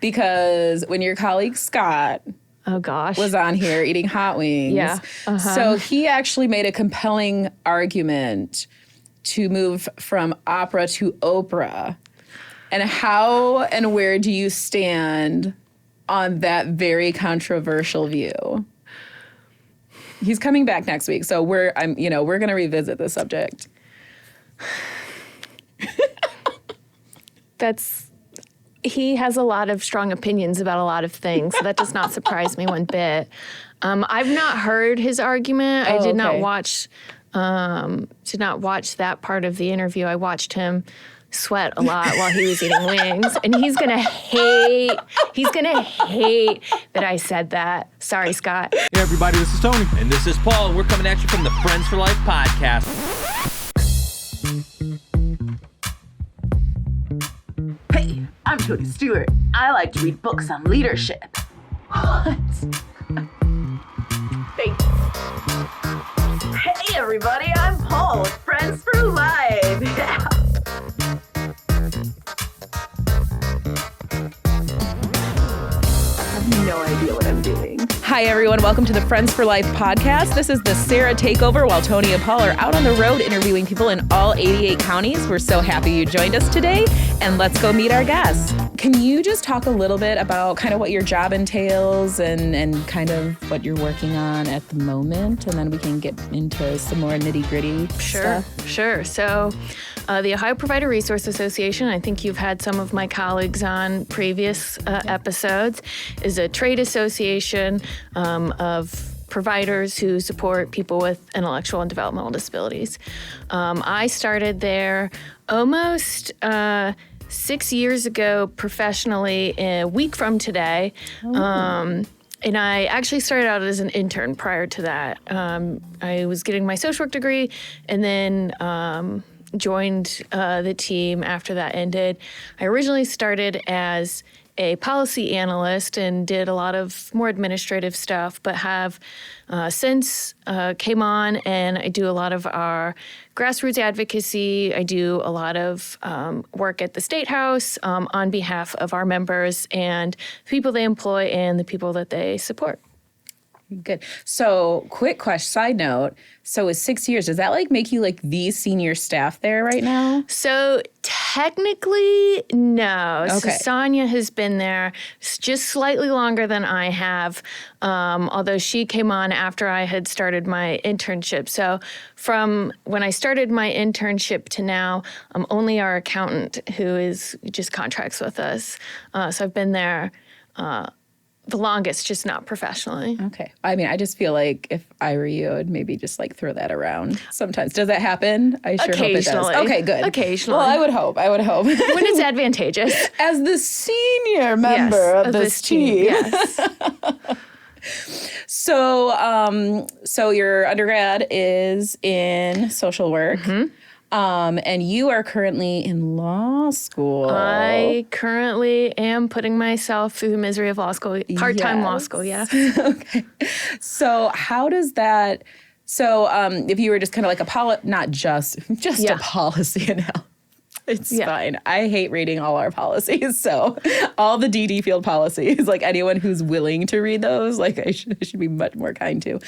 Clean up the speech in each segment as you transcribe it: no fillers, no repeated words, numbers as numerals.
because when your colleague Scott was on here eating hot wings, so he actually made a compelling argument to move from opera to Oprah. And how and where do you stand on that very controversial view? He's coming back next week, so we're going to revisit the subject. He has a lot of strong opinions about a lot of things, so that does not surprise me one bit. I've not heard his argument. I did not watch that part of the interview. I watched him sweat a lot while he was eating wings, and he's gonna hate that I said that. Sorry, Scott. Hey everybody, this is Tony. And this is Paul. We're coming at you from the Friends for Life podcast. Hey, I'm Tony Stewart. I like to read books on leadership. What? Thanks. Hey everybody, I'm Paul with Friends for Life. Yeah. I have no idea what I'm doing. Hi, everyone. Welcome to the Friends for Life podcast. This is the Sarah takeover while Tony and Paul are out on the road interviewing people in all 88 counties. We're so happy you joined us today, and let's go meet our guests. Can you just talk a little bit about kind of what your job entails and kind of what you're working on at the moment, and then we can get into some more nitty-gritty stuff? Sure. So the Ohio Provider Resource Association, I think you've had some of my colleagues on previous episodes, is a trade association of providers who support people with intellectual and developmental disabilities. I started there almost 6 years ago professionally, a week from today. And I actually started out as an intern prior to that. I was getting my social work degree and then joined the team after that ended. I originally started as a policy analyst and did a lot of more administrative stuff, but have since came on and I do a lot of our grassroots advocacy. I do a lot of work at the State House on behalf of our members and the people they employ and the people that they support. Good. So, quick question, side note. So, is 6 years, does that make you the senior staff there right now? So, technically, no. Okay. So, Sonia has been there just slightly longer than I have, although she came on after I had started my internship. So, from when I started my internship to now, I'm only our accountant who is just contracts with us. So, I've been there the longest, just not professionally. Okay. I mean, I just feel like if I were you, I'd maybe just throw that around sometimes. Does that happen? I sure hope it does. Okay, good. Occasionally. Well, I would hope. When it's advantageous. As the senior member of this team. Yes. So your undergrad is in social work. Mm-hmm. And you are currently in law school. I currently am putting myself through the misery of law school, part-time law school, yeah. Okay. So how does that, if you were just kind of not just a policy analysis, it's fine. I hate reading all our policies. So all the DD field policies, anyone who's willing to read those, I should be much more kind to.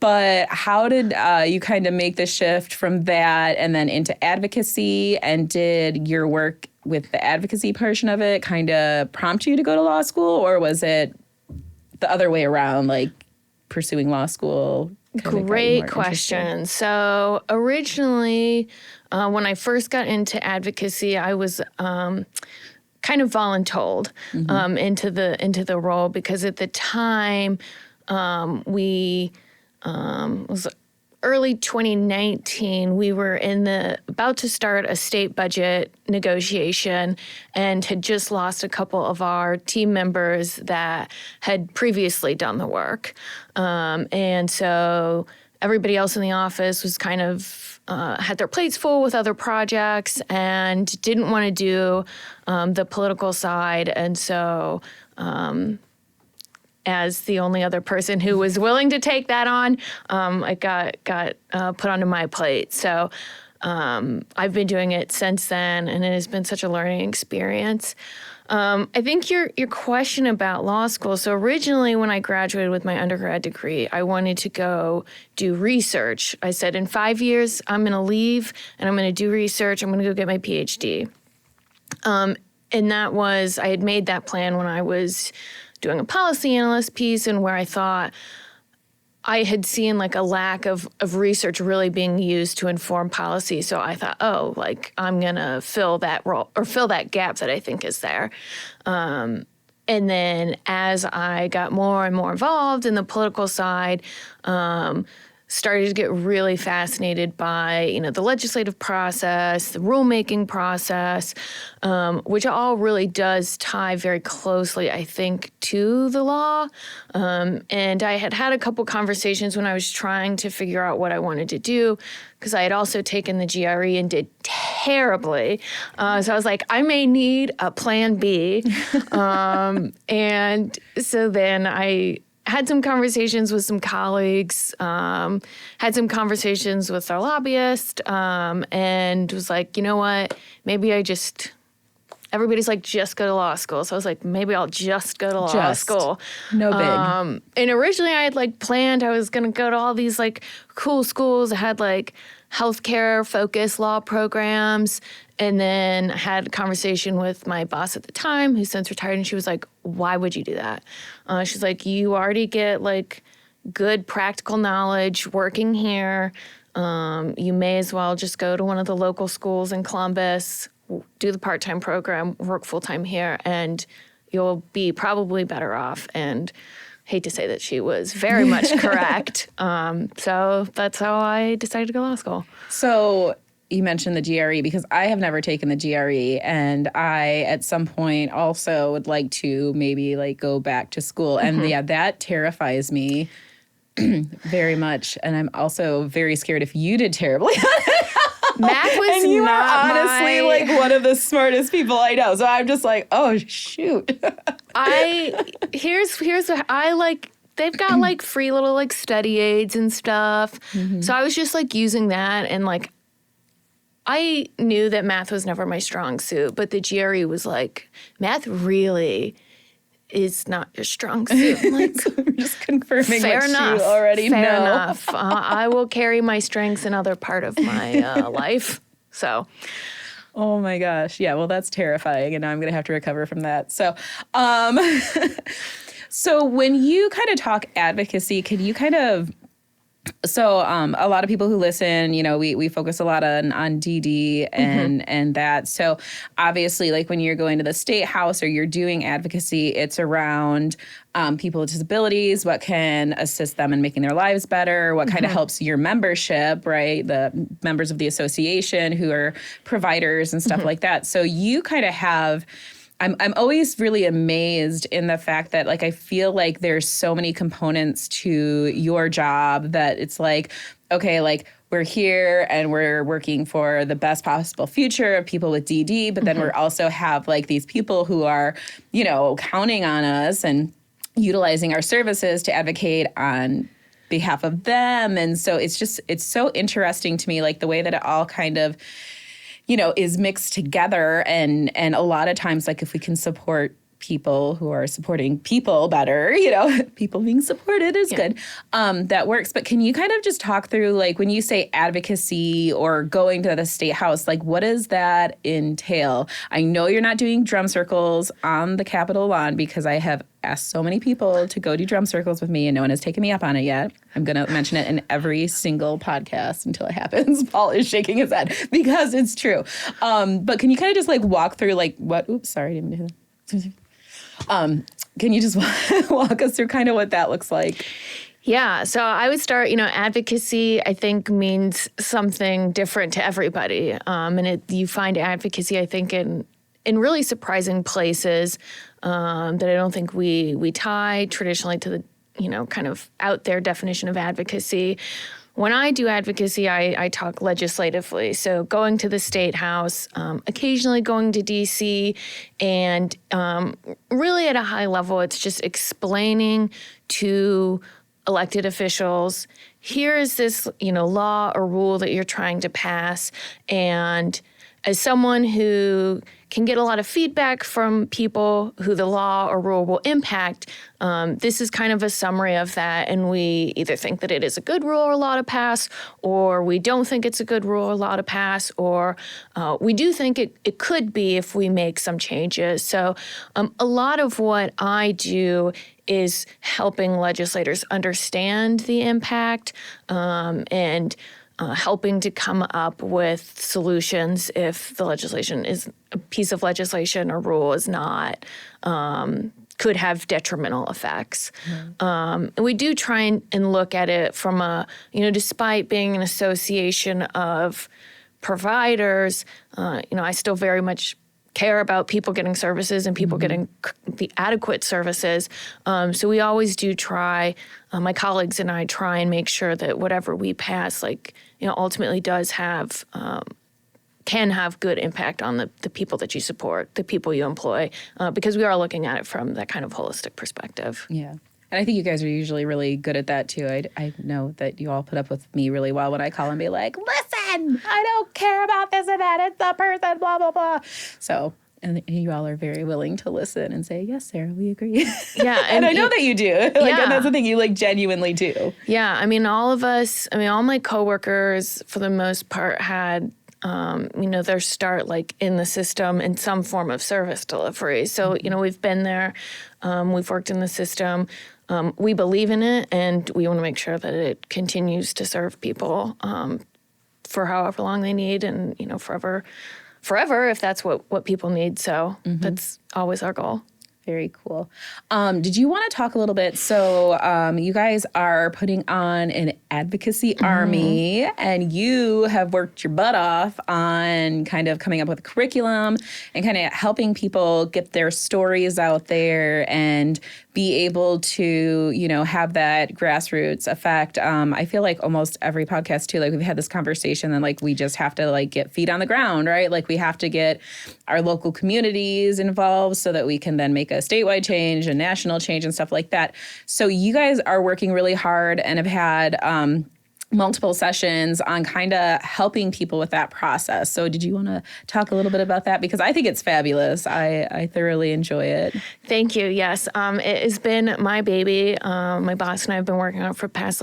But how did you kind of make the shift from that and then into advocacy? And did your work with the advocacy portion of it kind of prompt you to go to law school? Or was it the other way around, pursuing law school? Great question. So originally, when I first got into advocacy, I was kind of voluntold into the role because at the time we was early 2019, we were about to start a state budget negotiation and had just lost a couple of our team members that had previously done the work. And so everybody else in the office was kind of had their plates full with other projects and didn't want to do the political side. And so as the only other person who was willing to take that on, I got put onto my plate. So I've been doing it since then, and it has been such a learning experience. I think your question about law school. So originally when I graduated with my undergrad degree, I wanted to go do research. I said in 5 years, I'm going to leave and I'm going to do research. I'm going to go get my PhD. And that was, I had made that plan when I was doing a policy analyst piece and where I thought I had seen like a lack of research really being used to inform policy. So I thought, I'm going to fill that role or fill that gap that I think is there. And then as I got more and more involved in the political side, started to get really fascinated by, the legislative process, the rulemaking process, which all really does tie very closely, I think, to the law. And I had a couple conversations when I was trying to figure out what I wanted to do, because I had also taken the GRE and did terribly. So I was like, I may need a plan B. And so then I had some conversations with some colleagues, had some conversations with our lobbyist, and was like, you know what, maybe everybody's like, just go to law school. So I was like, maybe I'll just go to law school. No big. And originally I had planned I was going to go to all these cool schools. I had healthcare focused law programs. And then I had a conversation with my boss at the time, who's since retired, and she was like, why would you do that? She's like, you already get good practical knowledge working here. You may as well just go to one of the local schools in Columbus, do the part-time program, work full-time here, and you'll be probably better off. And hate to say that she was very much correct. So that's how I decided to go to law school. So you mentioned the GRE, because I have never taken the GRE, and I at some point also would like to maybe go back to school. And that terrifies me very much. And I'm also very scared if you did terribly. Math was and you not are honestly one of the smartest people I know. So I'm just like, oh shoot. Here's what I they've got free little study aids and stuff. So I was just using that, and I knew that math was never my strong suit, but the GRE was math really is not your strong suit. So I'm just confirming fair what enough. you already know. Fair enough. I will carry my strengths in other part of my life. So. Oh my gosh. Yeah, well, that's terrifying, and now I'm going to have to recover from that. So, so when you kind of talk advocacy, can you kind of... So a lot of people who listen, we focus a lot on DD and that. So obviously, when you're going to the state house or you're doing advocacy, it's around people with disabilities, what can assist them in making their lives better, what kind of helps your membership, right? The members of the association who are providers and stuff like that. So you kind of have... I'm always really amazed in the fact that I feel like there's so many components to your job that it's okay, we're here and we're working for the best possible future of people with DD, but then we also have these people who are, counting on us and utilizing our services to advocate on behalf of them. And so it's so interesting to me, the way that it all kind of is mixed together. And a lot of times, if we can support people who are supporting people better, people being supported is good, that works. But can you kind of just talk through, when you say advocacy or going to the state house, what does that entail? I know you're not doing drum circles on the Capitol lawn, because I have asked so many people to go do drum circles with me and no one has taken me up on it yet. I'm going to mention it in every single podcast until it happens. Paul is shaking his head because it's true. But can you kind of just walk through what, oops, sorry, I didn't do that. Can you just walk us through kind of what that looks like? Yeah, so I would start, advocacy, I think, means something different to everybody. And you find advocacy, I think, in really surprising places that I don't think we tie traditionally to the, kind of out there definition of advocacy. When I do advocacy, I talk legislatively. So going to the state house, occasionally going to D.C., and really at a high level, it's just explaining to elected officials, here is this, law or rule that you're trying to pass, and as someone who can get a lot of feedback from people who the law or rule will impact, this is kind of a summary of that. And we either think that it is a good rule or law to pass, or we don't think it's a good rule or law to pass, or we do think it could be if we make some changes. So a lot of what I do is helping legislators understand the impact and helping to come up with solutions if the legislation is a piece of legislation or rule is not, could have detrimental effects. And we do try and look at it from a, despite being an association of providers, I still very much care about people getting services and people getting the adequate services. So we always do try, my colleagues and I try and make sure that whatever we pass, ultimately does have, can have good impact on the people that you support, the people you employ, because we are looking at it from that kind of holistic perspective. Yeah. And I think you guys are usually really good at that, too. I know that you all put up with me really well when I call and be like, listen, I don't care about this and that. It's the person, blah, blah, blah. So, and you all are very willing to listen and say, yes, Sarah, we agree. Yeah. And I know that you do. And that's the thing, you genuinely do. Yeah. all of us, all my coworkers, for the most part, had their start in the system in some form of service delivery. So, we've been there, we've worked in the system, we believe in it, and we want to make sure that it continues to serve people for however long they need and, forever if that's what people need. So that's always our goal. Very cool. Did you want to talk a little bit? So you guys are putting on an Advocacy Army, and you have worked your butt off on kind of coming up with a curriculum and kind of helping people get their stories out there and be able to, have that grassroots effect. I feel like almost every podcast too, we've had this conversation and we just have to get feet on the ground, right? We have to get our local communities involved so that we can then make a statewide change, a national change and stuff like that. So you guys are working really hard and have had multiple sessions on kind of helping people with that process. So did you want to talk a little bit about that? Because I think it's fabulous. I thoroughly enjoy it. Thank you. Yes. It has been my baby. My boss and I have been working on it for the past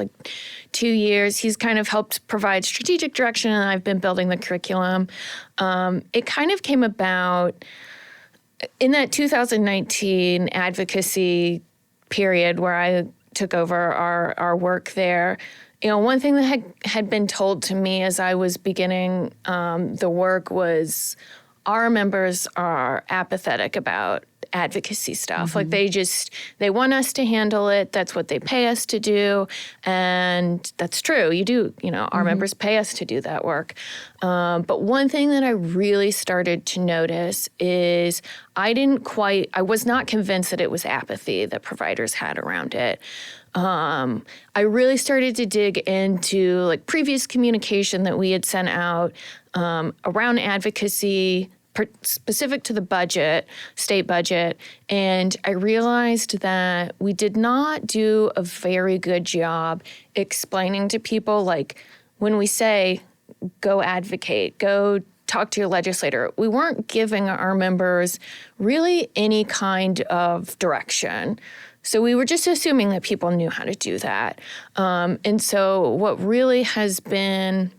2 years. He's kind of helped provide strategic direction, and I've been building the curriculum. It kind of came about in that 2019 advocacy period where I took over our work there. One thing that had been told to me as I was beginning the work was our members are apathetic about advocacy stuff. They want us to handle it. That's what they pay us to do. And that's true. You do, our members pay us to do that work. But one thing that I really started to notice is I was not convinced that it was apathy that providers had around it. I really started to dig into previous communication that we had sent out around advocacy, specific to the budget, state budget, and I realized that we did not do a very good job explaining to people, when we say, go advocate, go talk to your legislator, we weren't giving our members really any kind of direction. So we were just assuming that people knew how to do that. And so what really has been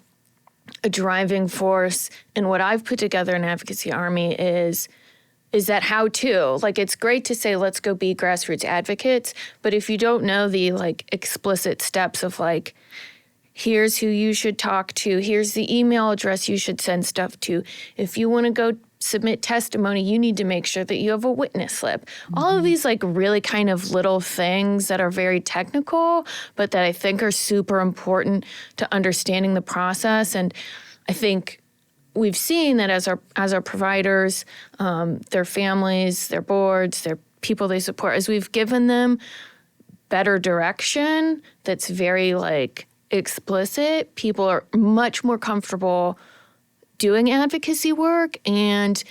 a driving force in what I've put together in Advocacy Army is that how-to. It's great to say, let's go be grassroots advocates, but if you don't know the explicit steps of here's who you should talk to, here's the email address you should send stuff to. If you want to go submit testimony, you need to make sure that you have a witness slip. All of these really kind of little things that are very technical, but that I think are super important to understanding the process. And I think we've seen that as our providers, their families, their boards, their people they support, as we've given them better direction that's very explicit, people are much more comfortable doing advocacy work, and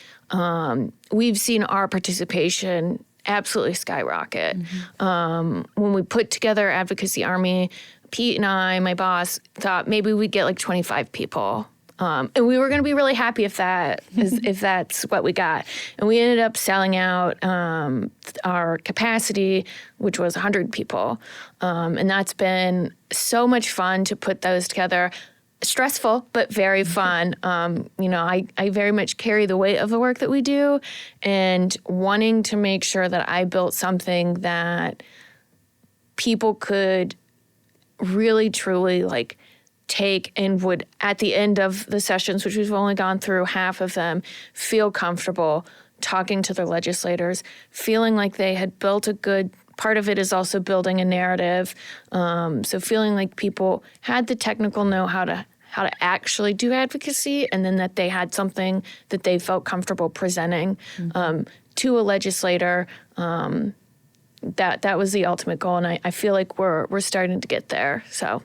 we've seen our participation absolutely skyrocket. When we put together Advocacy Army, Pete and I, my boss, thought maybe we'd get 25 people And we were going to be really happy if that's what we got. And we ended up selling out our capacity, which was 100 people. And that's been so much fun to put those together. Stressful, but very fun. I very much carry the weight of the work that we do, and wanting to make sure that I built something that people could really, truly take and would, at the end of the sessions, which we've only gone through half of them, feel comfortable talking to their legislators, feeling like they had built a good, part of it is also building a narrative. So feeling like people had the technical know-how to actually do advocacy, and then that they had something that they felt comfortable presenting to a legislator. That was the ultimate goal, and I feel like we're starting to get there. So.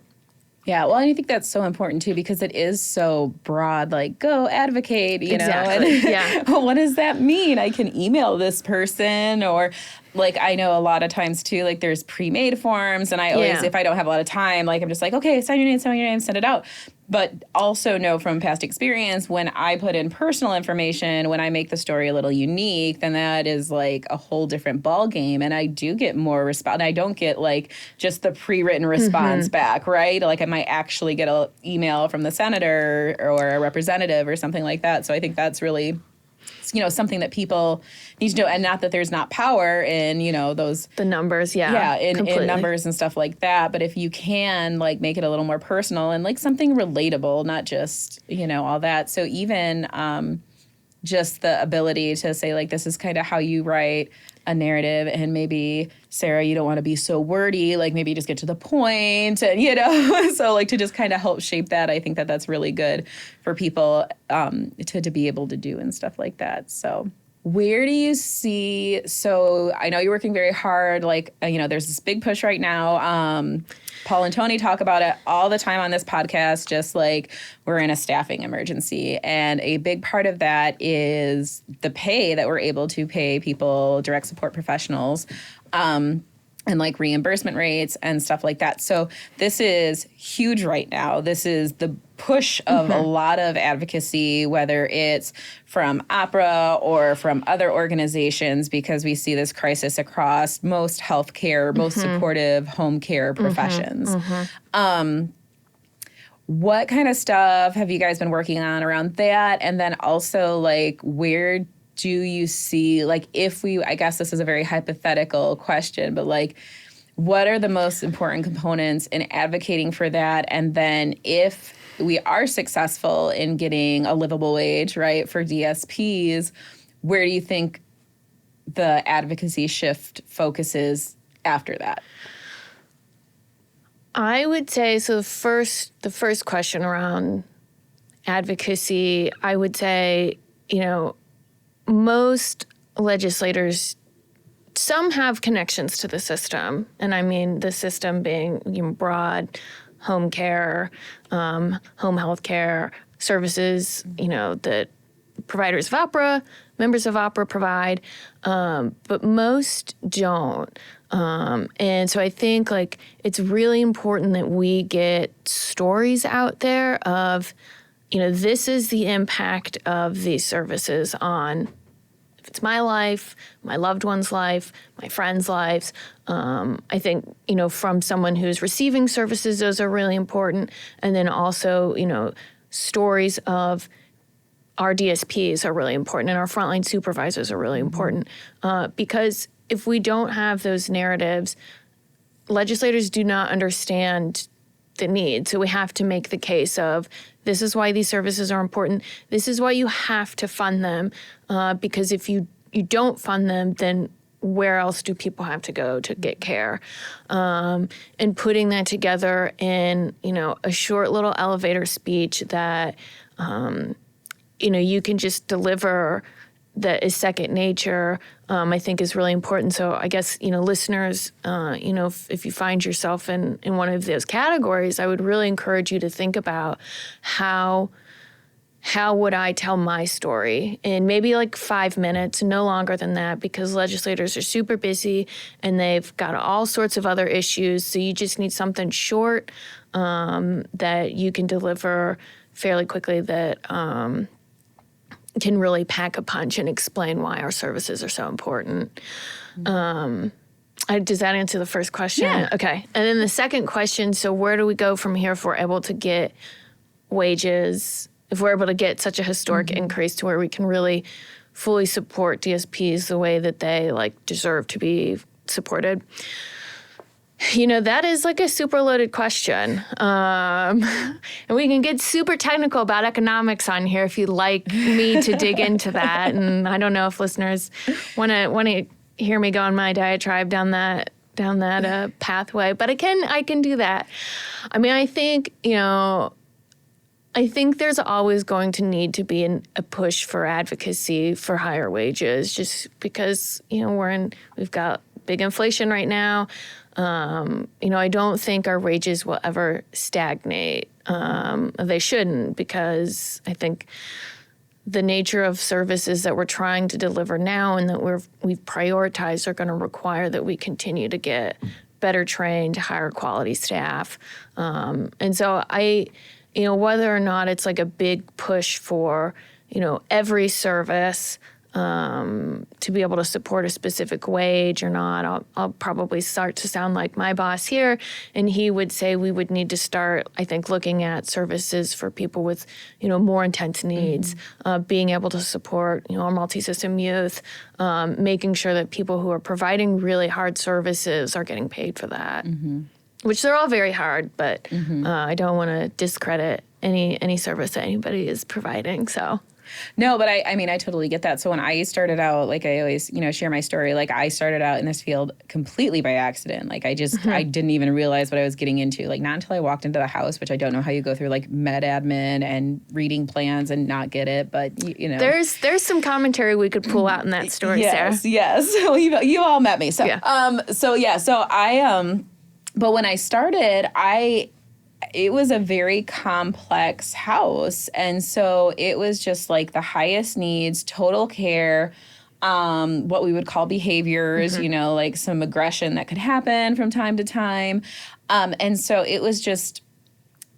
Yeah, well, and I think that's so important, too, because it is so broad, go advocate, you exactly. know? Yeah. What does that mean? I can email this person, or, I know a lot of times, too, there's pre-made forms, and I always, if I don't have a lot of time, I'm just okay, sign your name, send it out. But also know from past experience, when I put in personal information, when I make the story a little unique, then that is a whole different ball game. And I do get more response. I don't get just the pre-written response back, right? I might actually get an email from the senator or a representative or something like that. So I think that's really, something that people need to know. And not that there's not power in, the numbers, in numbers and stuff like that. But if you can make it a little more personal and something relatable, not just, all that. So even just the ability to say this is kind of how you write a narrative, and maybe, Sarah, you don't want to be so wordy, maybe just get to the point, and, so to just kind of help shape that. I think that that's really good for people to be able to do and stuff like that. So where do you see, so I know you're working very hard, there's this big push right now. Paul and Tony talk about it all the time on this podcast, just we're in a staffing emergency. And a big part of that is the pay that we're able to pay people, direct support professionals, and reimbursement rates and stuff like that. So this is huge right now. This is the push of a lot of advocacy, whether it's from APRA or from other organizations, because we see this crisis across most healthcare, most supportive home care professions. What kind of stuff have you guys been working on around that? And then also, where do you see, if we, I guess this is a very hypothetical question, but what are the most important components in advocating for that? And then if we are successful in getting a livable wage, right, for DSPs, where do you think the advocacy shift focuses after that? I would say, so the first question around advocacy, I would say, most legislators, some have connections to the system, and I mean the system being broad, home care, home health care services, that providers of APRA, members of APRA provide, but most don't. And so I think it's really important that we get stories out there of, this is the impact of these services on, if it's my life, my loved one's life, my friends' lives. I think, from someone who's receiving services, those are really important. And then also, stories of our DSPs are really important, and our frontline supervisors are really important. Because if we don't have those narratives, legislators do not understand the need. So we have to make the case of, this is why these services are important. This is why you have to fund them. Because if you don't fund them, then where else do people have to go to get care? And putting that together in, a short little elevator speech that, you can just deliver that is second nature, I think is really important. So I guess, listeners, if you find yourself in one of those categories, I would really encourage you to think about how would I tell my story in maybe 5 minutes, no longer than that, because legislators are super busy and they've got all sorts of other issues. So you just need something short that you can deliver fairly quickly that can really pack a punch and explain why our services are so important. Does that answer the first question? Yeah. Okay. And then the second question, so where do we go from here if we're able to get wages, if we're able to get such a historic increase to where we can really fully support DSPs the way that they deserve to be supported? That is a super loaded question. And we can get super technical about economics on here if you'd like me to dig into that. And I don't know if listeners want to hear me go on my diatribe down that pathway, but I can do that. I mean, I think there's always going to need to be a push for advocacy for higher wages, just because we've got big inflation right now. I don't think our wages will ever stagnate. They shouldn't, because I think the nature of services that we're trying to deliver now and that we've prioritized are going to require that we continue to get better trained, higher quality staff. And so whether or not it's a big push for, every service to be able to support a specific wage or not, I'll probably start to sound like my boss here, and he would say we would need to start, I think, looking at services for people with, more intense needs, being able to support, our multi-system youth, making sure that people who are providing really hard services are getting paid for that, which they're all very hard, but I don't want to discredit any service that anybody is providing, so... No, but I mean, I totally get that. So when I started out, I always, share my story. I started out in this field completely by accident. I didn't even realize what I was getting into. Not until I walked into the house, which I don't know how you go through med admin and reading plans and not get it. But there's some commentary we could pull out in that story, Sarah. Yes. Well, you all met me. So but when I started, it was a very complex house. And so it was just the highest needs, total care, what we would call behaviors, some aggression that could happen from time to time. And so it was just,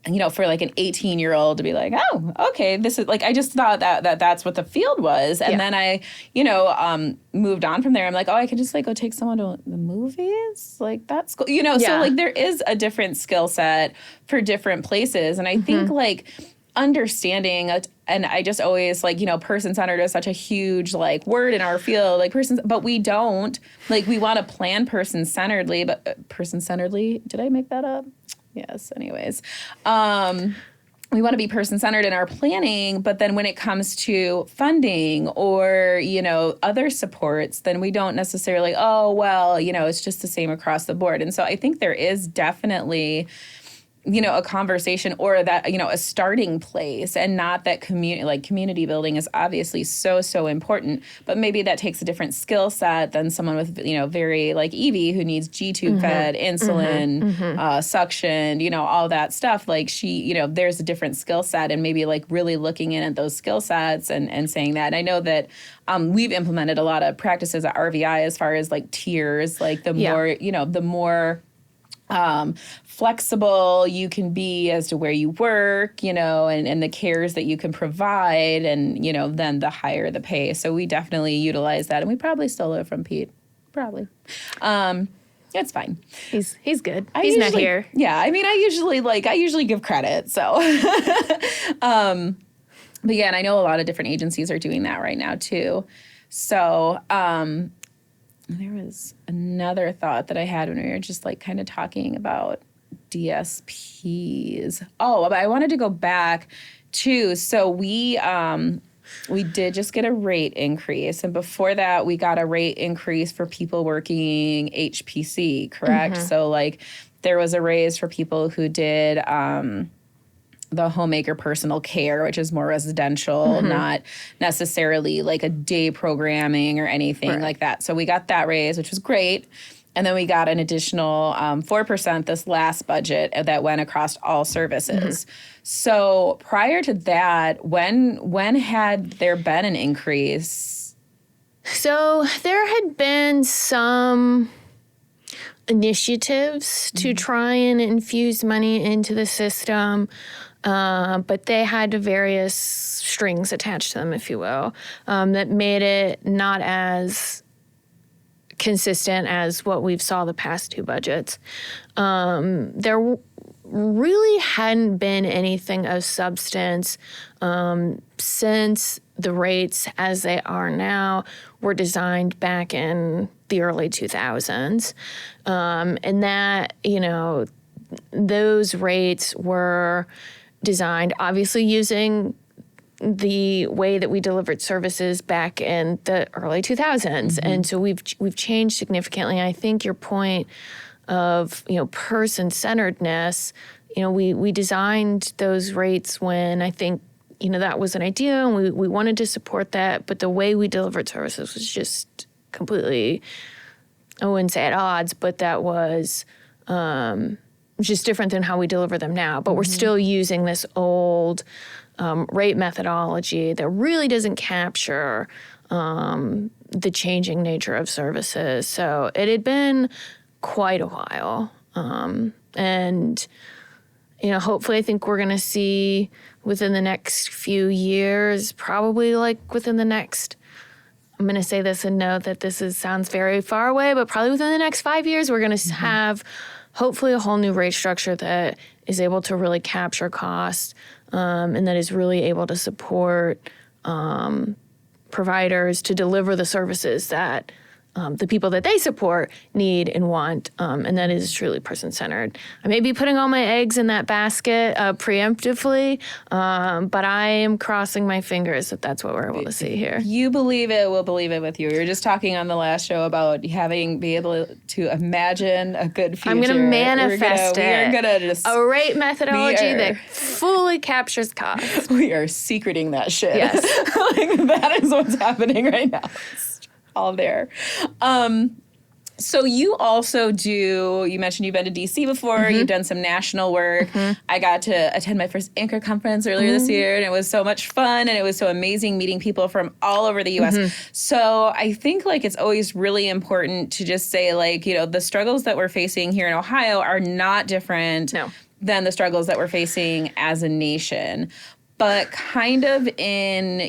for an 18-year-old to be oh, okay, this is I just thought that's what the field was. And then I, moved on from there. I'm oh, I can just go take someone to the movies. That's cool. So there is a different skill set for different places. And I think understanding, and I just always person-centered is such a huge word in our field, but we don't, we want to plan person-centeredly, but person-centeredly, did I make that up? Yes, anyways. We want to be person-centered in our planning, but then when it comes to funding or, other supports, then we don't necessarily, it's just the same across the board. And so I think there is definitely, a conversation or that, a starting place, and not that community building is obviously so, so important, but maybe that takes a different skill set than someone with, very Evie who needs G-tube fed, insulin, suction, all that stuff. There's a different skill set, and maybe really looking in at those skill sets and saying that. And I know that we've implemented a lot of practices at RVI as far as tiers, the more flexible you can be as to where you work, and the cares that you can provide, and, then the higher the pay. So we definitely utilize that, and we probably stole it from Pete. Probably. It's fine. He's good. He's not here. Yeah. I mean, I usually give credit. So, but yeah, and I know a lot of different agencies are doing that right now too. So, there was another thought that I had when we were just kind of talking about DSPs. Oh, but I wanted to go back too. So we did just get a rate increase, and before that, we got a rate increase for people working HPC. Correct? So there was a raise for people who did the homemaker personal care, which is more residential, not necessarily a day programming or anything like that. So we got that raise, which was great. And then we got an additional 4% this last budget that went across all services. So prior to that, when had there been an increase? So there had been some initiatives to try and infuse money into the system. but they had various strings attached to them, if you will, that made it not as consistent as what we've saw the past two budgets. There really hadn't been anything of substance since the rates as they are now were designed back in the early 2000s. And that, those rates were designed obviously using the way that we delivered services back in the early 2000s. And so we've changed significantly. I think your point of, person-centeredness, we designed those rates when I think, that was an idea and we wanted to support that, but the way we delivered services was just completely, I wouldn't say at odds, but that was just different than how we deliver them now. But we're still using this old rate methodology that really doesn't capture the changing nature of services. So it had been quite a while. And, hopefully I think we're going to see within the next few years, probably like within the next, I'm going to say this and know that sounds very far away, but probably within the next 5 years, we're going to have hopefully a whole new rate structure that is able to really capture cost and that is really able to support providers to deliver the services that the people that they support need and want, and that is truly person-centered. I may be putting all my eggs in that basket preemptively, but I am crossing my fingers that that's what we're able to see here. You believe it, we'll believe it with you. We were just talking on the last show about be able to imagine a good future. I'm going to manifest it. We're going to just... a rate methodology that fully captures cost. We are secreting that shit. Yes. That is what's happening right now. All there. So you also you mentioned you've been to DC before, you've done some national work. I got to attend my first Anchor conference earlier this year, and it was so much fun, and it was so amazing meeting people from all over the U.S. So I think it's always really important to just say the struggles that we're facing here in Ohio are not different than the struggles that we're facing as a nation. But kind of in,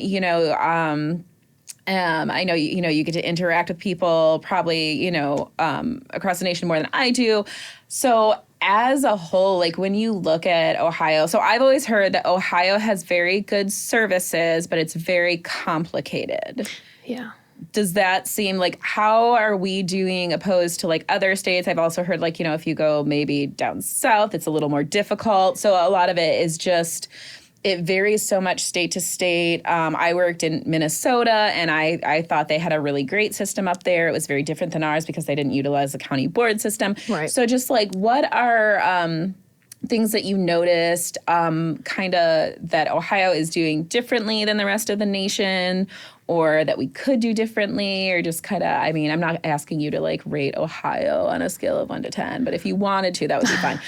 I know, you get to interact with people probably, across the nation more than I do. So as a whole, when you look at Ohio, so I've always heard that Ohio has very good services, but it's very complicated. Yeah. Does that seem how are we doing opposed to other states? I've also heard if you go maybe down south, it's a little more difficult. So a lot of it is just... it varies so much state to state. I worked in Minnesota, and I thought they had a really great system up there. It was very different than ours because they didn't utilize the county board system. Right. So just what are things that you noticed kind of that Ohio is doing differently than the rest of the nation, or that we could do differently, or just kind of, I'm not asking you to rate Ohio on a scale of 1 to 10, but if you wanted to, that would be fine.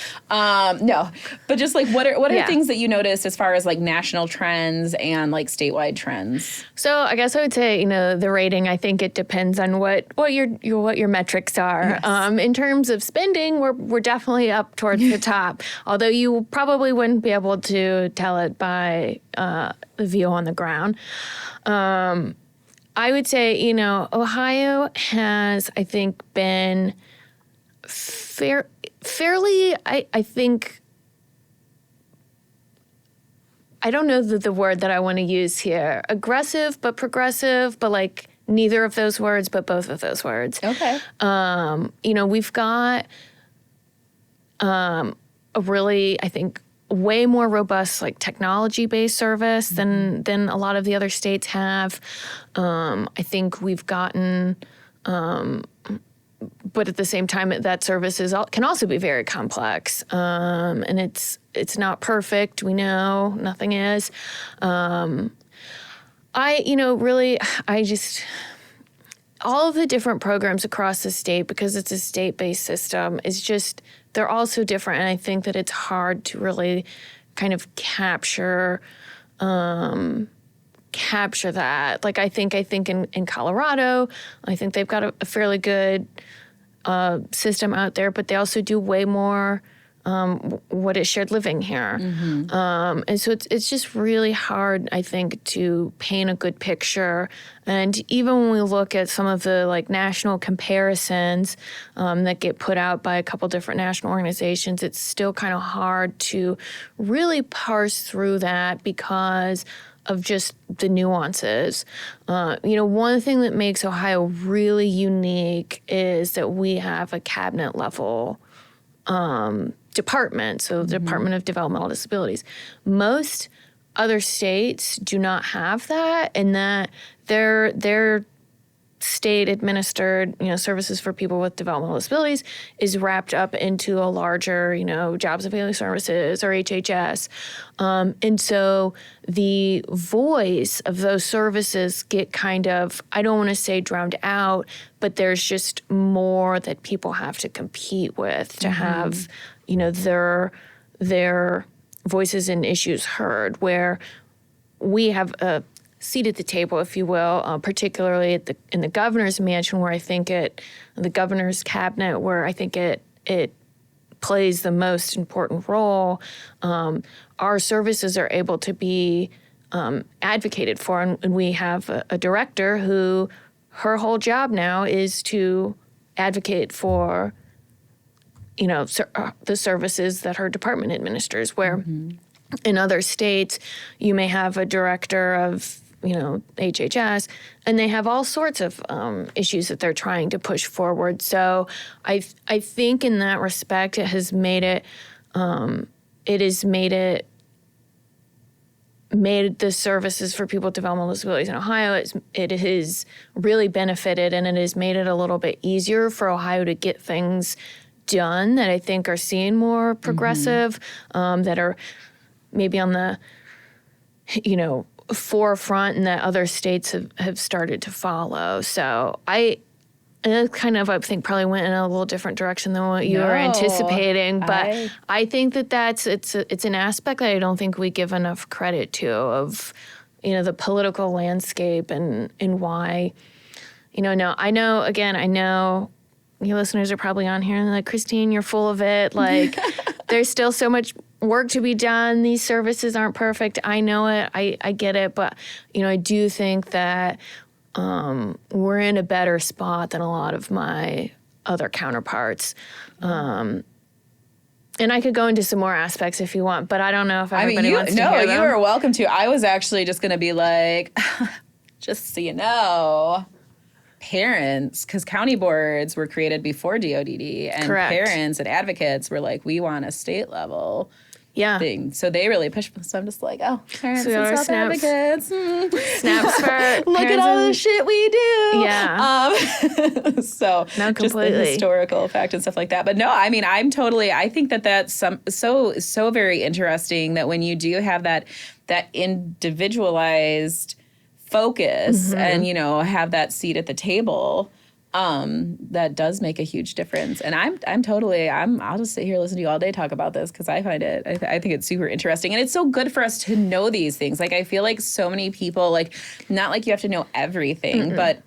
No, but just what are things that you noticed as far as national trends and statewide trends? So I guess I would say, the rating, I think it depends on what your metrics are. Yes. In terms of spending, we're definitely up towards the top, although you probably wouldn't be able to tell it by the view on the ground. I would say, Ohio has, I think, been fairly, I think, I don't know the word that I want to use here, aggressive but progressive, but neither of those words, but both of those words. Okay. We've got a really, I think, way more robust technology-based service than a lot of the other states have. I think we've gotten, but at the same time, that service can also be very complex, and it's not perfect. We know nothing is. All of the different programs across the state, because it's a state-based system, they're all so different, and I think that it's hard to really kind of capture that. I think in Colorado, I think they've got a fairly good system out there, but they also do way more what is shared living here? And so it's just really hard, I think, to paint a good picture. And even when we look at some of the like national comparisons that get put out by a couple different national organizations, it's still kind of hard to really parse through that because of just the nuances. One thing that makes Ohio really unique is that we have a cabinet level department, so the Department of Developmental Disabilities. Most other states do not have that, and that their state-administered, services for people with developmental disabilities is wrapped up into a larger, Jobs and Family Services or HHS. And so the voice of those services get kind of, I don't want to say drowned out, but there's just more that people have to compete with to have, their voices and issues heard, where we have a seat at the table, if you will, particularly in the governor's mansion, where I think the governor's cabinet, where I think it plays the most important role. Our services are able to be advocated for, and we have a director who her whole job now is to advocate for, the services that her department administers. Where in other states, you may have a director of HHS, and they have all sorts of issues that they're trying to push forward. So I think in that respect, it has made the services for people with developmental disabilities in Ohio, it has really benefited, and it has made it a little bit easier for Ohio to get things done that I think are seen more progressive, that are maybe on the, forefront, and that other states have started to follow. So I think probably went in a little different direction than what you were anticipating. But I think that it's an aspect that I don't think we give enough credit to, of, the political landscape and why, no, I know your listeners are probably on here and they're like, Christine, you're full of it. Like, there's still so much work to be done. These services aren't perfect. I know it. I get it. But, I do think that we're in a better spot than a lot of my other counterparts. And I could go into some more aspects if you want, but I don't know if everybody wants to hear them. No, you are welcome to. I was actually just going to be like, just so you know, parents, because county boards were created before DODD, and parents and advocates were like, we want a state level thing. So they really pushed. So I'm just like, oh, parents and self-advocates. Snaps for look at all the shit we do. Yeah. So no, just the historical fact and stuff like that. But no, I mean, I think that's so very interesting that when you do have that individualized focus and, have that seat at the table, that does make a huge difference. And I'll just sit here and listen to you all day talk about this, because I find I think it's super interesting. And it's so good for us to know these things. Like, I feel like so many people, like, not like you have to know everything, but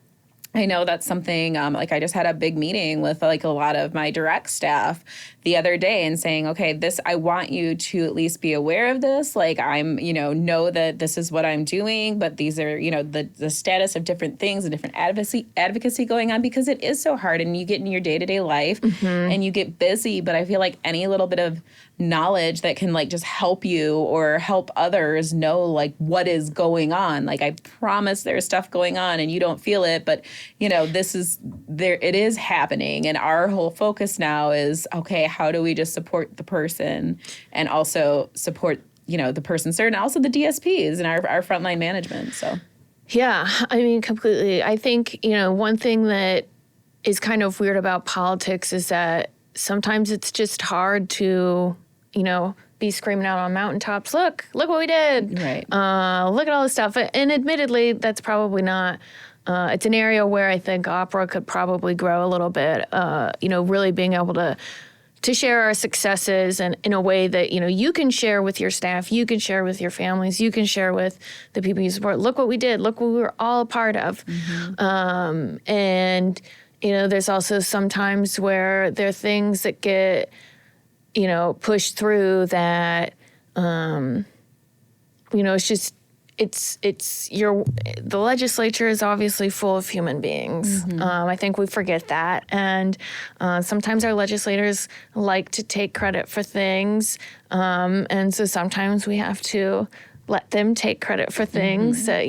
I know that's something, like, I just had a big meeting with, like, a lot of my direct staff the other day, and saying, okay, I want you to at least be aware of this. Like, I'm, know that this is what I'm doing, but these are, the status of different things and different advocacy going on, because it is so hard, and you get in your day-to-day life and you get busy. But I feel like any little bit of knowledge that can, like, just help you or help others know, like, what is going on. Like, I promise there's stuff going on and you don't feel it, but, it is happening. And our whole focus now is, okay, how do we just support the person and also support, the person served, and also the DSPs and our frontline management. So, yeah, I mean, completely. I think, one thing that is kind of weird about politics is that sometimes it's just hard to, be screaming out on mountaintops, look what we did. Right. Look at all this stuff. And admittedly, that's probably not, it's an area where I think opera could probably grow a little bit, really being able to share our successes, and in a way that, you can share with your staff, you can share with your families, you can share with the people you support. Look what we did. Look what we were all a part of. And, there's also some times where there are things that get, push through that, the legislature is obviously full of human beings. I think we forget that. And sometimes our legislators like to take credit for things. And so sometimes we have to let them take credit for things that,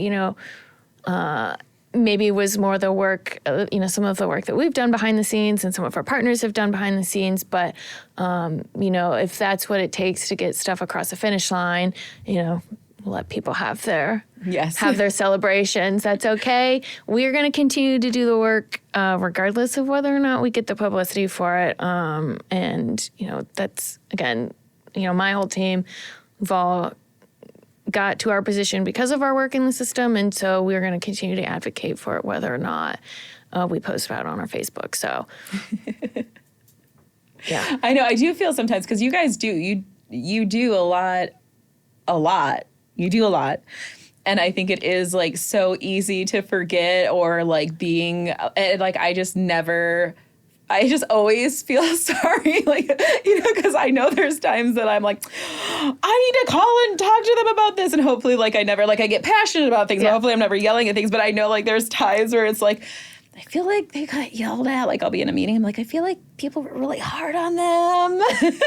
maybe was more the work, some of the work that we've done behind the scenes and some of our partners have done behind the scenes. But, if that's what it takes to get stuff across the finish line, let people have their celebrations. That's okay. We're going to continue to do the work regardless of whether or not we get the publicity for it. And that's, again, my whole team, we've all got to our position because of our work in the system. And so we're going to continue to advocate for it, whether or not we post about it on our Facebook. So, yeah. I know. I do feel sometimes, because you guys do, you do a lot. You do a lot. And I think it is so easy to forget, or being I just always feel sorry, because I know there's times that I'm like, I need to call and talk to them about this. And hopefully I get passionate about things. Yeah. Hopefully I'm never yelling at things, but I know there's times where it's I feel like they got yelled at. I'll be in a meeting. I'm I feel like people were really hard on them.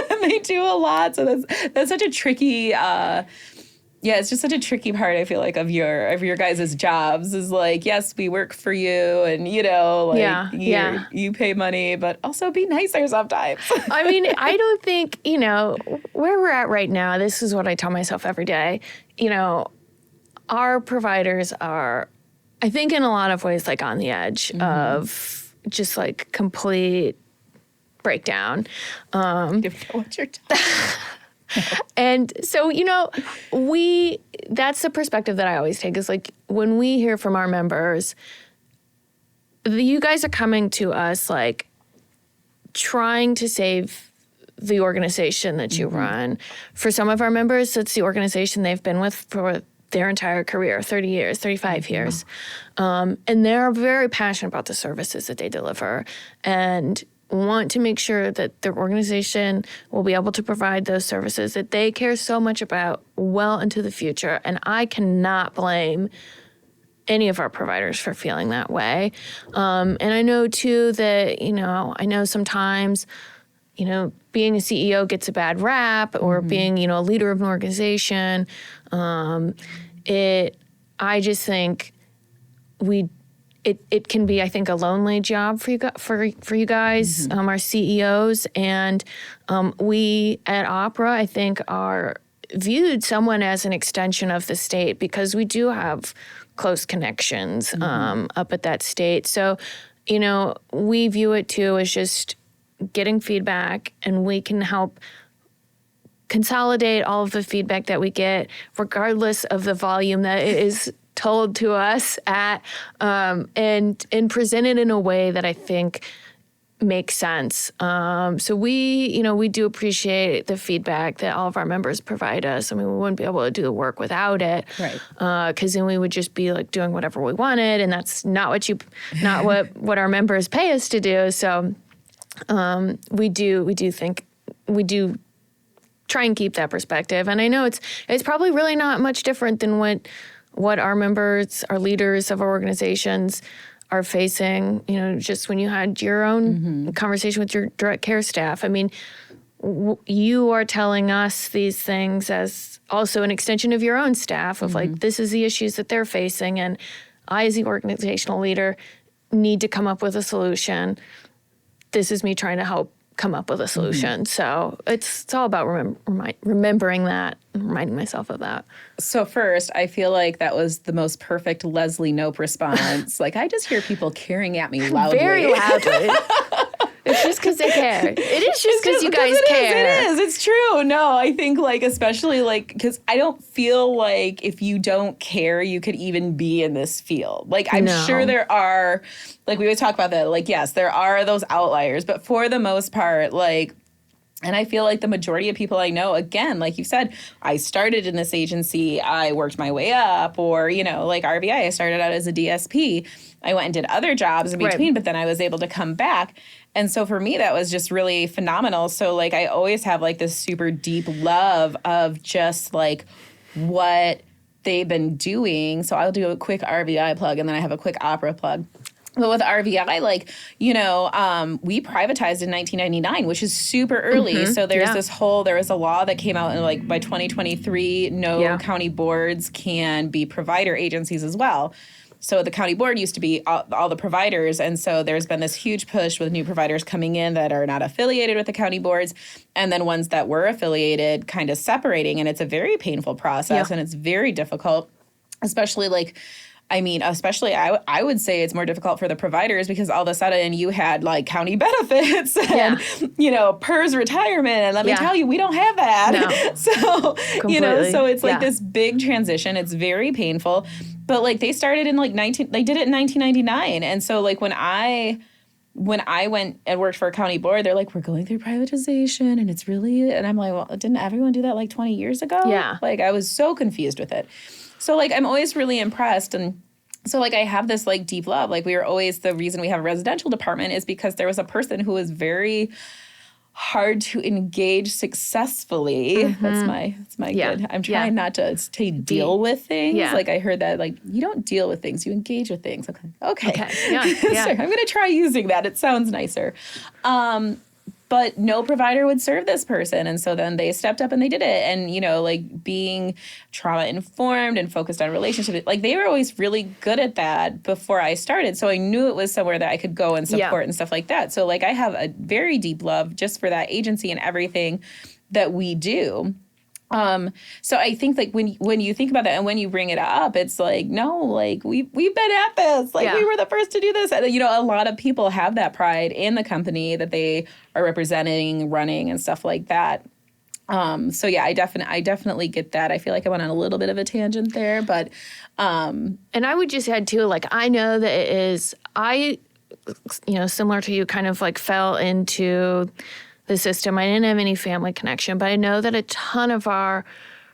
And they do a lot. So that's such a tricky, it's just such a tricky part, I feel of your guys' jobs is yes, we work for you and, you pay money, but also be nicer sometimes. I mean, I don't think, where we're at right now, this is what I tell myself every day, our providers are, I think in a lot of ways, on the edge of just complete breakdown. What's your time? And so, that's the perspective that I always take is when we hear from our members, you guys are coming to us trying to save the organization that you run. For some of our members, it's the organization they've been with for their entire career, 30 years, 35 years. And they're very passionate about the services that they deliver and want to make sure that their organization will be able to provide those services that they care so much about well into the future. And I cannot blame any of our providers for feeling that way. And I know, too, that, I know sometimes, being a CEO gets a bad rap or being, a leader of an organization. I just think it can be, I think, a lonely job for you guys, our CEOs. And we at Opera, I think, are viewed somewhat as an extension of the state because we do have close connections up at that state. So, we view it, too, as just getting feedback, and we can help consolidate all of the feedback that we get, regardless of the volume that is told to us at, and present it in a way that I think makes sense. So we do appreciate the feedback that all of our members provide us. I mean, we wouldn't be able to do the work without it, right? Because then we would just be doing whatever we wanted, and that's not what our members pay us to do. So we do try and keep that perspective. And I know it's probably really not much different than what our members, our leaders of our organizations are facing, just when you had your own conversation with your direct care staff. I mean, you are telling us these things as also an extension of your own staff of this is the issues that they're facing. And I, as the organizational leader, need to come up with a solution. This is me trying to help come up with a solution. So it's all about remembering that and reminding myself of that. So first, I feel like that was the most perfect Leslie Knope response. I just hear people caring at me loudly. Very loudly. It's just because they care. It is just because you guys care. It is. It's true. No, I think especially because I don't feel like if you don't care, you could even be in this field. I'm sure there are, we always talk about that. Yes, there are those outliers, but for the most part, And I feel like the majority of people I know, again, like you said, I started in this agency, I worked my way up, or, you know, like RVI, I started out as a DSP. I went and did other jobs in between, but then I was able to come back. And so for me, that was just really phenomenal. So like I always have like this super deep love of just like what they've been doing. So I'll do a quick RVI plug and then I have a quick opera plug. But with RVI, like, you know, we privatized in 1999, which is super early. So there's there was a law that came out in like by 2023, county boards can be provider agencies as well. So the county board used to be all the providers. And so there's been this huge push with new providers coming in that are not affiliated with the county boards. And then ones that were affiliated kind of separating. And it's a very painful process and it's very difficult, especially like, especially I would say it's more difficult for the providers because all of a sudden you had like county benefits and, you know, PERS retirement. And let me tell you, we don't have that. No. So, you know, so it's like this big transition. It's very painful. But like they started in like they did it in 1999. And so like when I went and worked for a county board, they're like, we're going through privatization and it's really, and I'm like, well, didn't everyone do that like 20 years ago? Yeah. Like I was so confused with it. So, like, I'm always really impressed. And so, like, I have this, like, deep love. Like, we were always, the reason we have a residential department is because there was a person who was very hard to engage successfully. That's my good. I'm trying not to deal with things. Yeah. Like, I heard that, like, you don't deal with things, you engage with things. Okay. Yeah. So I'm going to try using that. It sounds nicer. But no provider would serve this person. And so then they stepped up and they did it. And, you know, like being trauma informed and focused on relationships, like they were always really good at that before I started. So I knew it was somewhere that I could go and support and stuff like that. So like I have a very deep love just for that agency and everything that we do. So I think like when you think about that and when you bring it up, it's like, no, like we've been at this, like we were the first to do this. And, you know, a lot of people have that pride in the company that they are representing, running and stuff like that. So yeah, I definitely get that. I feel like I went on a little bit of a tangent there, but, and I would just add too, like, I know that it is, you know, similar to you, kind of like fell into the system. I didn't have any family connection, but I know that a ton of our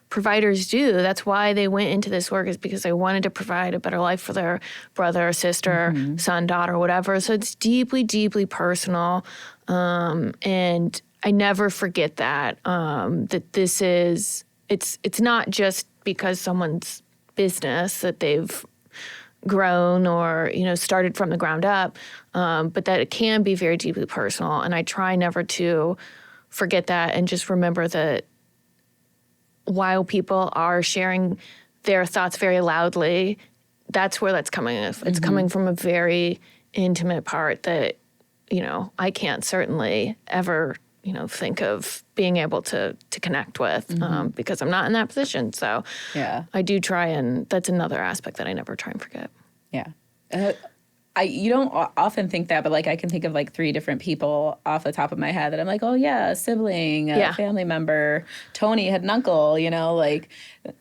providers do. That's why they went into this work, is because they wanted to provide a better life for their brother or sister, son, daughter, whatever. So it's deeply, deeply personal. And I never forget that, that this is, it's not just because someone's business that they've grown or, you know, started from the ground up, but that it can be very deeply personal. And I try never to forget that and just remember that while people are sharing their thoughts very loudly, that's where that's coming from. It's coming from a very intimate part that, you know, I can't certainly ever, you know, think of being able to connect with because I'm not in that position. So I do try, and that's another aspect that I never try and forget. Yeah. You don't often think that, but like I can think of like 3 different people off the top of my head that I'm like, oh yeah, a sibling, a family member. Tony had an uncle, you know, like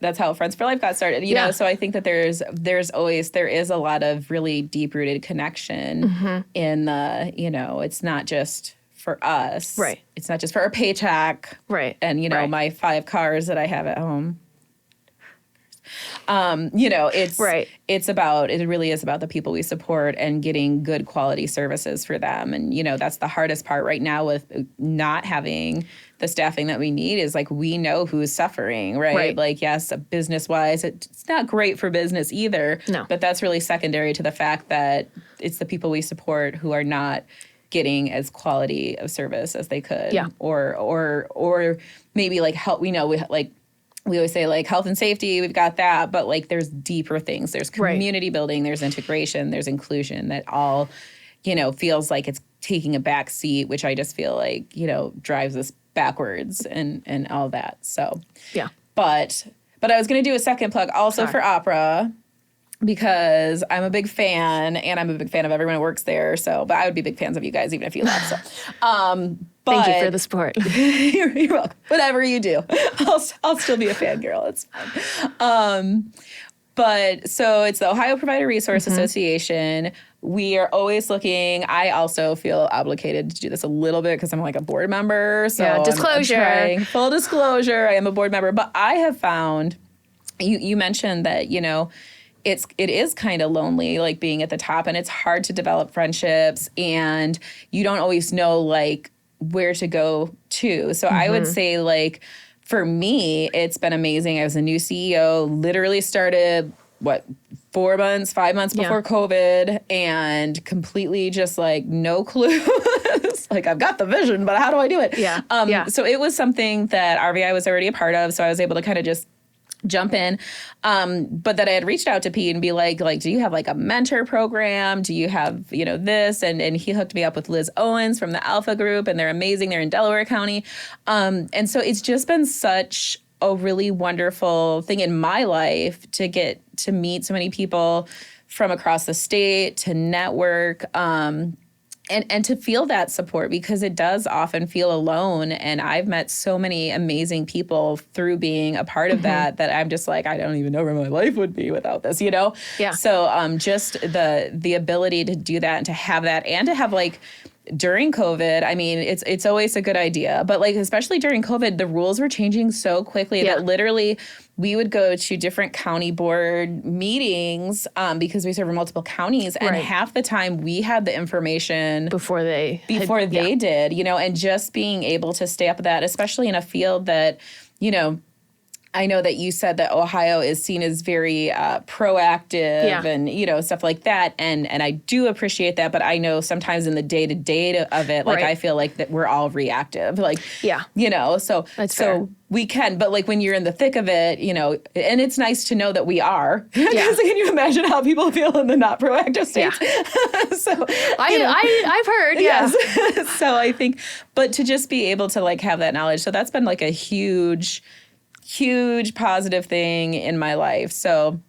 that's how Friends for Life got started, you know. So I think that there is a lot of really deep rooted connection in the, you know, it's not just for us. Right. It's not just for our paycheck. Right. And, you know, my 5 cars that I have at home. You know, it really is about the people we support and getting good quality services for them. And, you know, that's the hardest part right now with not having the staffing that we need, is like, we know who's suffering, right? Like, yes, business wise, it's not great for business either. No. But that's really secondary to the fact that it's the people we support who are not getting as quality of service as they could. Yeah. Or maybe like help, we know, we always say like health and safety, we've got that, but like there's deeper things. There's community building, there's integration, there's inclusion that all, you know, feels like it's taking a back seat, which I just feel like, you know, drives us backwards and all that. So, yeah. But I was going to do a second plug also for opera, because I'm a big fan, and I'm a big fan of everyone who works there. So, but I would be big fans of you guys even if you left. So, thank you for the support. You're welcome. Whatever you do, I'll still be a fangirl. It's fine. But so it's the Ohio Provider Resource Association. we are always looking. I also feel obligated to do this a little bit because I'm like a board member. So disclosure. Full disclosure, I am a board member. But I have found, you mentioned that, it is kind of lonely, like being at the top, and it's hard to develop friendships, and you don't always know like where to go to. So I would say like, for me, it's been amazing. I was a new CEO, literally started, 5 months before COVID, and completely just like no clue. It's like, I've got the vision, but how do I do it? So it was something that RVI was already a part of. So I was able to kind of just jump in. But that I had reached out to Pete and be like, do you have like a mentor program? Do you have, this? And he hooked me up with Liz Owens from the Alpha Group, and they're amazing. They're in Delaware County. And so it's just been such a really wonderful thing in my life to get to meet so many people from across the state, to network, and to feel that support, because it does often feel alone. And I've met so many amazing people through being a part of that I'm just like, I don't even know where my life would be without this, Yeah. So just the ability to do that and to have that, and to have like, during COVID, I mean, it's always a good idea, but like, especially during COVID, the rules were changing so quickly that literally we would go to different county board meetings because we serve in multiple counties, and half the time we had the information before they did, and just being able to stay up with that, especially in a field that, I know that you said that Ohio is seen as very proactive and, stuff like that. And I do appreciate that. But I know sometimes in the day-to-day of it, like I feel like that we're all reactive. Like, so that's fair. We can. But like when you're in the thick of it, and it's nice to know that we are. Because can you imagine how people feel in the not proactive states? So I've heard, yes. So I think, but to just be able to like have that knowledge. So that's been like a huge positive thing in my life. So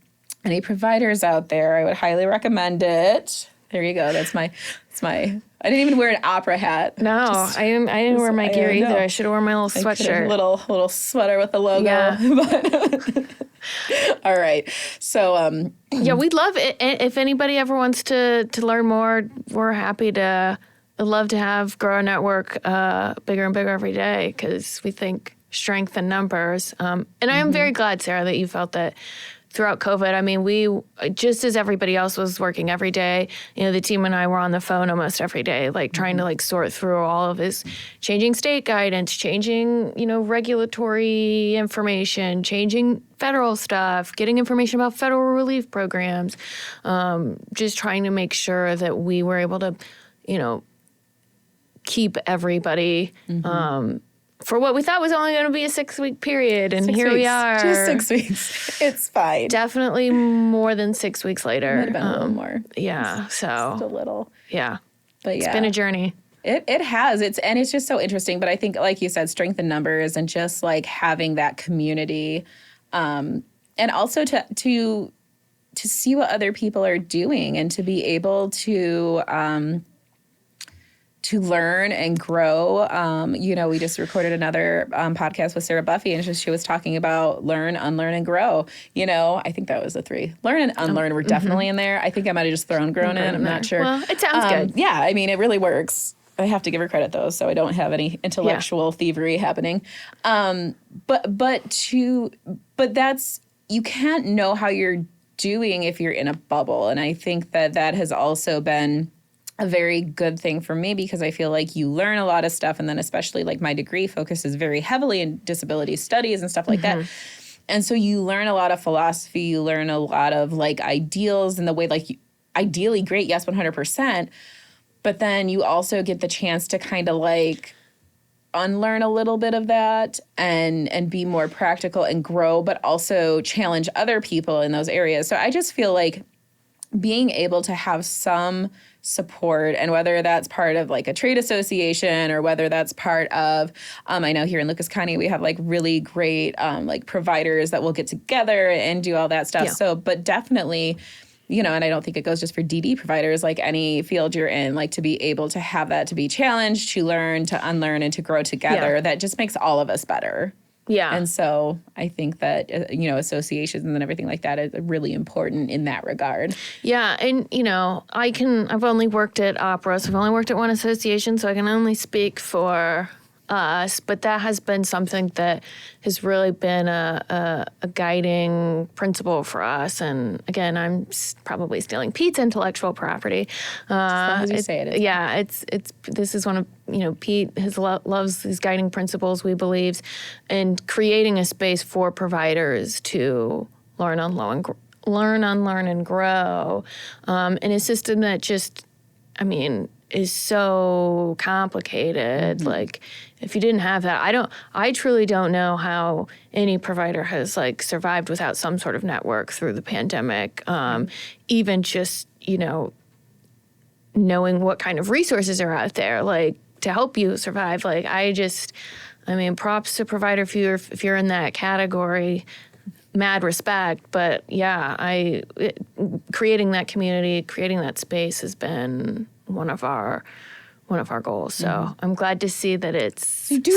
any providers out there, I would highly recommend it. There you go. That's my, I didn't even wear an opera hat. No, I didn't wear my gear either. I should have worn my little sweatshirt. Little sweater with the logo. Yeah. All right. So, we'd love it. If anybody ever wants to learn more, we're happy to, love to grow our network bigger and bigger every day, because we think strength in numbers. And I am very glad, Sarah, that you felt that throughout COVID. I mean, we, just as everybody else was working every day, the team and I were on the phone almost every day, like trying to like sort through all of his changing state guidance, changing, regulatory information, changing federal stuff, getting information about federal relief programs, just trying to make sure that we were able to, keep everybody, for what we thought was only going to be a 6-week period. And here we are. Just 6 weeks. It's fine. Definitely more than 6 weeks later. Might have been a little more. Yeah. So. Just a little. Yeah. But It's been a journey. It has. It's just so interesting. But I think, like you said, strength in numbers, and just like having that community, and also to see what other people are doing, and to be able to learn and grow. We just recorded another podcast with Sarah Buffy, and she was talking about learn, unlearn, and grow. I think that was the 3. Learn and unlearn were definitely in there. I think I might have just thrown grown in. I'm not sure. Well, it sounds good. Yeah, I mean, it really works. I have to give her credit, though, so I don't have any intellectual thievery happening. But that's, you can't know how you're doing if you're in a bubble. And I think that has also been a very good thing for me, because I feel like you learn a lot of stuff. And then especially like my degree focuses very heavily in disability studies and stuff like that. And so you learn a lot of philosophy, you learn a lot of like ideals, and the way like ideally great, yes, 100%. But then you also get the chance to kind of like unlearn a little bit of that and be more practical and grow, but also challenge other people in those areas. So I just feel like being able to have some support, and whether that's part of like a trade association, or whether that's part of, I know here in Lucas County, we have like really great like providers that will get together and do all that stuff. Yeah. So, but definitely, and I don't think it goes just for DD providers, like any field you're in, like to be able to have that, to be challenged, to learn, to unlearn, and to grow together, that just makes all of us better. Yeah. And so I think that, associations and everything like that is really important in that regard. Yeah. And, I've only worked at opera, so I've only worked at one association, so I can only speak for us. But that has been something that has really been a guiding principle for us. And again, I'm probably stealing Pete's intellectual property. As long as you say it. Yeah. This is one of, Pete loves these guiding principles, we believe, and creating a space for providers to learn, unlearn, and grow in a system that just, is so complicated. Mm-hmm. Like, if you didn't have that, I truly don't know how any provider has survived without some sort of network through the pandemic. Even just, knowing what kind of resources are out there, to help you survive. Props to provider if you're in that category. Mad respect, but yeah, creating that community, creating that space has been one of our goals. So I'm glad to see that it's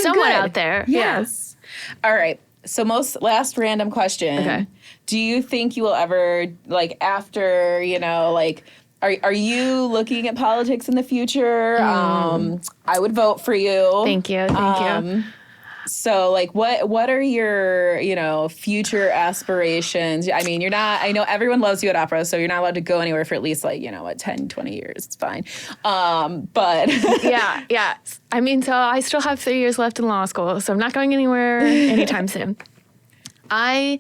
somewhat out there. Yes. Yeah. All right. So last random question. Okay. Do you think you will ever, after, are you looking at politics in the future? I would vote for you. Thank you. So, what are your, future aspirations? I know everyone loves you at opera, so you're not allowed to go anywhere for at least, 10, 20 years. It's fine. But. Yeah. So I still have 3 years left in law school, so I'm not going anywhere anytime soon. I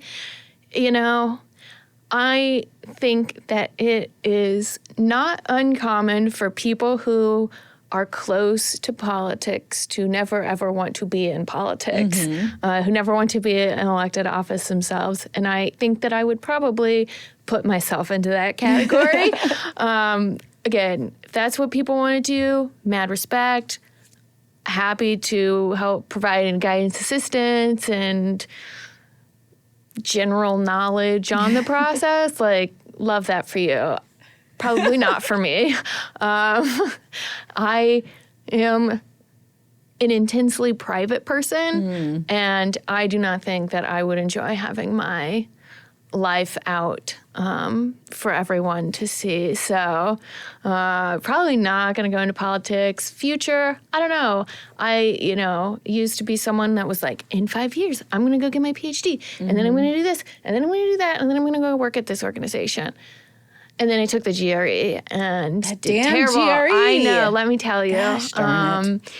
think that it is not uncommon for people who are close to politics to never, ever want to be in politics, who never want to be in elected office themselves. And I think that I would probably put myself into that category. Again, if that's what people want to do, mad respect, happy to help provide guidance, assistance, and general knowledge on the process. Love that for you. Probably not for me. I am an intensely private person, and I do not think that I would enjoy having my life out for everyone to see. So probably not going to go into politics. Future, I don't know. I, used to be someone that was in 5 years, I'm going to go get my PhD, and then I'm going to do this, and then I'm going to do that, and then I'm going to go work at this organization. And then I took the GRE and that did damn terrible. GRE. I know, let me tell you. Gosh darn it.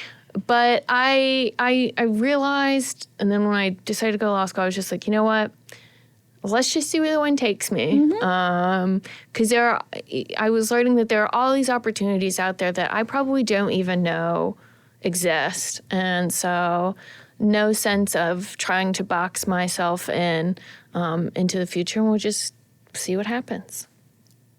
But I realized, and then when I decided to go to law school, I was just you know what? Let's just see where the wind takes me. Because I was learning that there are all these opportunities out there that I probably don't even know exist. And so no sense of trying to box myself in into the future, and we'll just see what happens.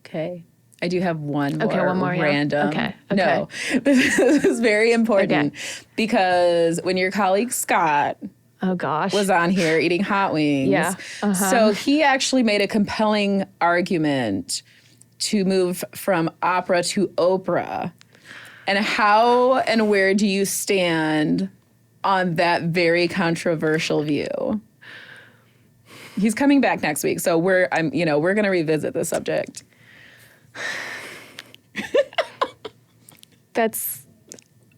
Okay. I do have one more, random. Yeah. Okay. No, this is very important because when your colleague Scott was on here eating hot wings, so he actually made a compelling argument to move from opera to Oprah. And how and where do you stand on that very controversial view? He's coming back next week, so we're going to revisit the subject.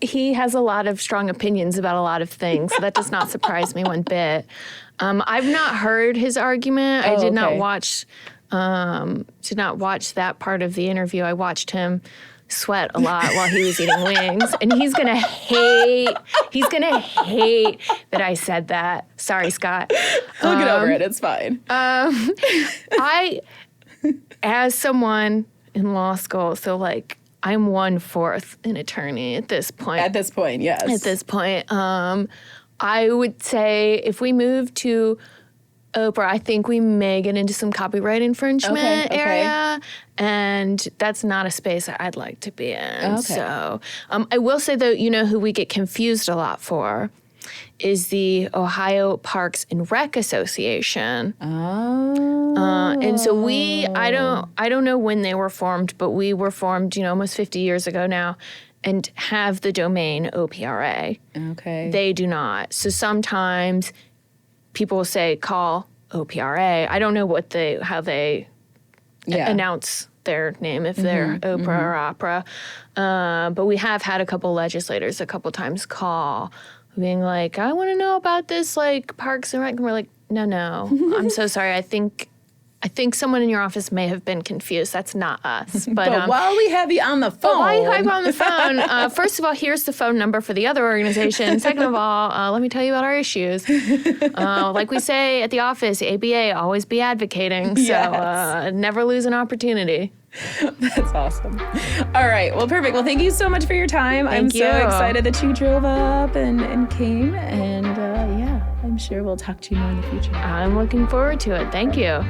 He has a lot of strong opinions about a lot of things, so that does not surprise me one bit. I've not heard his argument. I did not watch that part of the interview. I watched him sweat a lot while he was eating wings, and he's gonna hate that I said that. Sorry, Scott. He'll get over it. It's fine. As someone in law school, so I'm 1/4 an attorney at this point. At this point, yes. At this point, I would say if we move to Oprah, I think we may get into some copyright infringement area, and that's not a space that I'd like to be in. So I will say, though, who we get confused a lot for is the Ohio Parks and Rec Association. And so I don't know when they were formed, but we were formed, almost 50 years ago now, and have the domain OPRA. Okay. They do not. So sometimes people will say call OPRA. I don't know how they announce their name, if they're Oprah or Opera. But we have had a couple legislators a couple times call, being like, I want to know about this, like, Parks and Rec. And we're like, no, I'm so sorry. I think someone in your office may have been confused. That's not us. But while we have you on the phone. First of all, here's the phone number for the other organization. Second of all, let me tell you about our issues. Like we say at the office, ABA, always be advocating. So never lose an opportunity. That's awesome. All right. Well, perfect. Well, thank you so much for your time. I'm so excited that you drove up and came. And I'm sure we'll talk to you more in the future. I'm looking forward to it. Thank you.